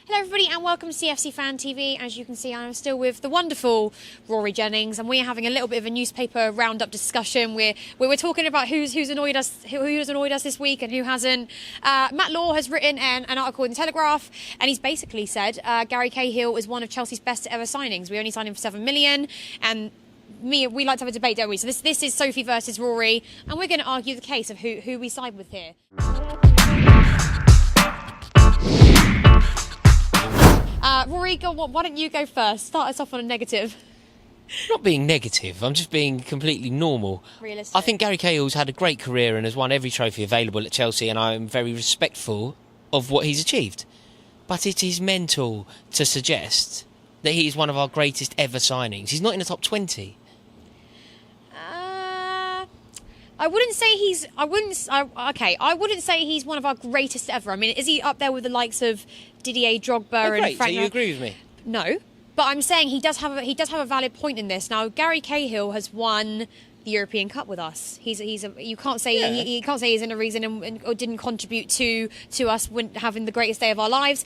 Hello everybody and welcome to CFC Fan TV. As you can see, I'm still with the wonderful Rory Jennings and we're having a little bit of a newspaper roundup discussion where we're talking about who's annoyed us, who has annoyed us this week and who hasn't. Matt Law has written an article in the Telegraph and he's basically said Gary Cahill is one of Chelsea's best ever signings. We only signed him for $7 million and we like to have a debate, don't we? So this is Sophie versus Rory and we're going to argue the case of who we side with here. Rory, why don't you go first? Start us off on a negative. Not being negative, I'm just being completely normal. Realistic. I think Gary Cahill's had a great career and has won every trophy available at Chelsea, and I'm very respectful of what he's achieved. But it is mental to suggest that he is one of our greatest ever signings. He's not in the top 20. I wouldn't say he's. I wouldn't say he's one of our greatest ever. I mean, is he up there with the likes of Didier Drogba and Great. Frank? So you agree with me? No, but I'm saying he does have a valid point in this. Now, Gary Cahill has won the European Cup with us. You can't say he can't say he's in a reason or didn't contribute to us having the greatest day of our lives.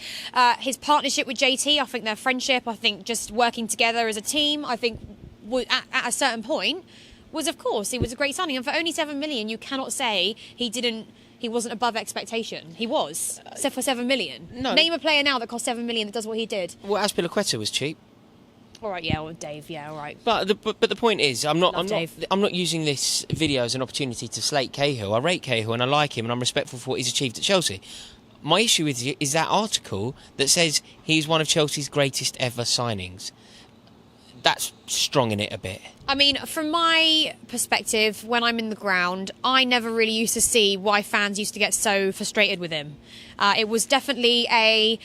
His partnership with JT, I think their friendship, I think just working together as a team, I think at a certain point. Was, of course, he was a great signing, and for only $7 million, you cannot say he wasn't above expectation. He was, except for $7 million. No. Name a player now that cost $7 million that does what he did. Well, Azpilicueta was cheap. All right, yeah, or Dave, yeah, all right. But the point is, I'm not using this video as an opportunity to slate Cahill. I rate Cahill and I like him, and I'm respectful for what he's achieved at Chelsea. My issue is that article that says he's one of Chelsea's greatest ever signings. That's strong in it a bit. I mean, from my perspective, when I'm in the ground, I never really used to see why fans used to get so frustrated with him. It was definitely I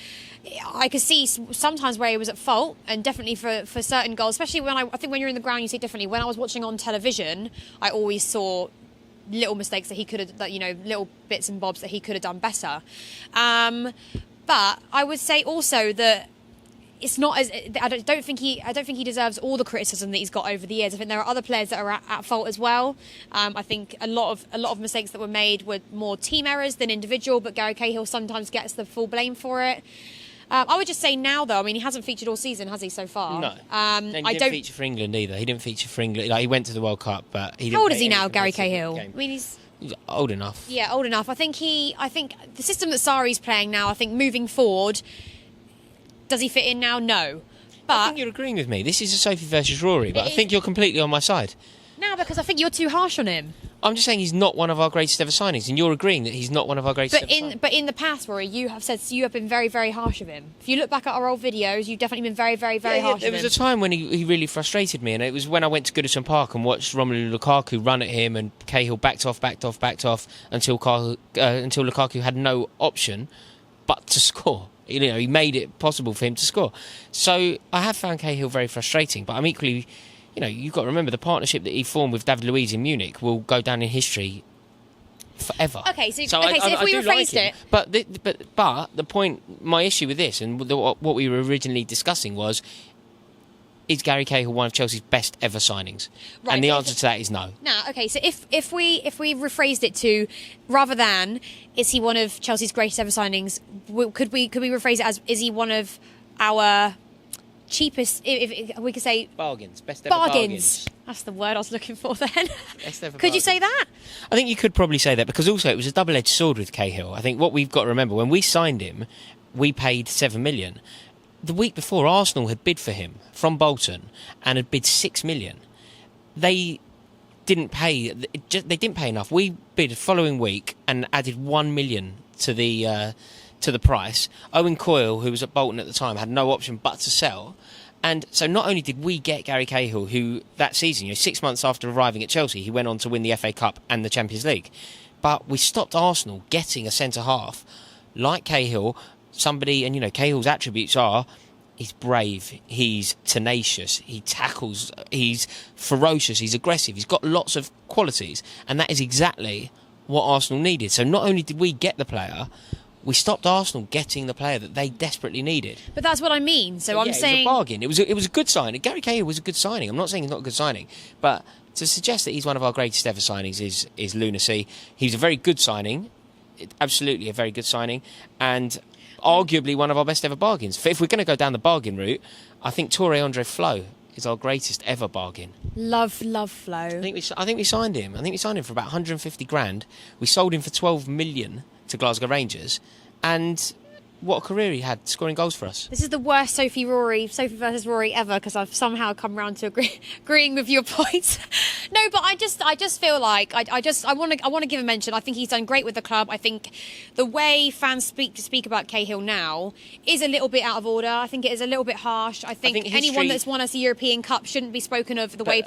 could see sometimes where he was at fault, and definitely for certain goals, especially when I think when you're in the ground, you see it differently. When I was watching on television, I always saw little mistakes that he could have, little bits and bobs that he could have done better. But I would say also that it's not as I don't think he deserves all the criticism that he's got over the years. I think there are other players that are at fault as well. I think a lot of mistakes that were made were more team errors than individual, but Gary Cahill sometimes gets the full blame for it. I would just say now, though, I mean, he hasn't featured all season, has he, so far? No. And he didn't feature for England either. He didn't feature for England. He went to the World Cup, but he didn't. How old is he now, Gary Cahill? I mean, he's old enough. Yeah, old enough. I think the system that Sarri's playing now, I think moving forward, does he fit in now? No. But I think you're agreeing with me. This is a Sophie versus Rory, but I think you're completely on my side. No, because I think you're too harsh on him. I'm just saying he's not one of our greatest ever signings, and you're agreeing that he's not one of our greatest ever signings. But in the past, Rory, you have been very, very harsh of him. If you look back at our old videos, you've definitely been very, very, very harsh of him. There was a time when he really frustrated me, and it was when I went to Goodison Park and watched Romelu Lukaku run at him, and Cahill backed off until Lukaku had no option but to score. He made it possible for him to score. So I have found Cahill very frustrating, but I'm equally, you've got to remember the partnership that he formed with David Luiz in Munich will go down in history forever. Okay, so if we rephrased it, but the point, my issue with this and what we were originally discussing was, is Gary Cahill one of Chelsea's best ever signings? Right, and the answer to that is no. No, okay. So if we rephrased it to, rather than is he one of Chelsea's greatest ever signings, could we rephrase it as, is he one of our cheapest? If we could say bargains, best ever bargains. That's the word I was looking for then. Best ever could you say that? I think you could probably say that, because also it was a double-edged sword with Cahill. I think what we've got to remember, when we signed him, we paid $7 million. The week before, Arsenal had bid for him from Bolton and had bid $6 million. They didn't pay enough. We bid the following week and added $1 million to the price. Owen Coyle, who was at Bolton at the time, had no option but to sell. And so not only did we get Gary Cahill, who that season, 6 months after arriving at Chelsea, he went on to win the FA Cup and the Champions League. But we stopped Arsenal getting a centre-half like Cahill, somebody, and Cahill's attributes are, he's brave, he's tenacious, he tackles, he's ferocious, he's aggressive, he's got lots of qualities, and that is exactly what Arsenal needed. So not only did we get the player, we stopped Arsenal getting the player that they desperately needed. But that's what I mean. So I'm saying it was a bargain. It was a good signing. Gary Cahill was a good signing. I'm not saying he's not a good signing, but to suggest that he's one of our greatest ever signings is lunacy. He's a very good signing, absolutely a very good signing, and Arguably one of our best ever bargains. If we're going to go down the bargain route, I think Toure Andre Flo is our greatest ever bargain. Love Flo. I think we signed him. I think we signed him for about 150 grand. We sold him for 12 million to Glasgow Rangers, and what a career he had, scoring goals for us. This is the worst Sophie versus Rory ever, because I've somehow come round to agreeing with your points. No, but I just feel like I want to give a mention. I think he's done great with the club. I think the way fans speak about Cahill now is a little bit out of order. I think it is a little bit harsh. I think anyone that's won us a European Cup shouldn't be spoken of the way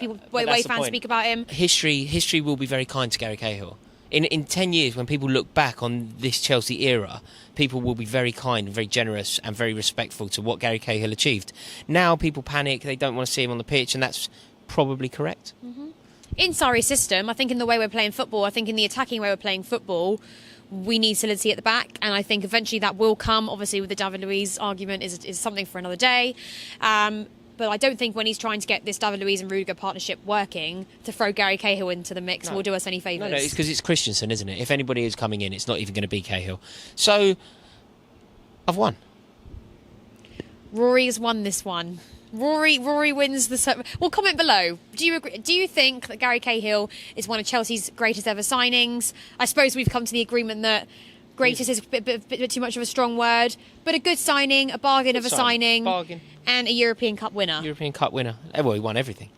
fans speak about him. History will be very kind to Gary Cahill. In 10 years, when people look back on this Chelsea era, people will be very kind and very generous and very respectful to what Gary Cahill achieved. Now people panic, they don't want to see him on the pitch, and that's probably correct. Mm-hmm. In Sarri's system, I think in the way we're playing football, I think in the attacking way we're playing football, we need solidity at the back, and I think eventually that will come. Obviously, with the David Luiz argument is something for another day. But I don't think when he's trying to get this David Luiz and Rudiger partnership working, to throw Gary Cahill into the mix will do us any favours. No, it's because it's Christensen, isn't it? If anybody is coming in, it's not even going to be Cahill. So, I've won. Rory's won this one. Rory wins the... Well, comment below. Do you agree? Do you think that Gary Cahill is one of Chelsea's greatest ever signings? I suppose we've come to the agreement that greatest is a bit too much of a strong word, but a good signing, a bargain of a signing, and a European Cup winner. European Cup winner. Well, he won everything.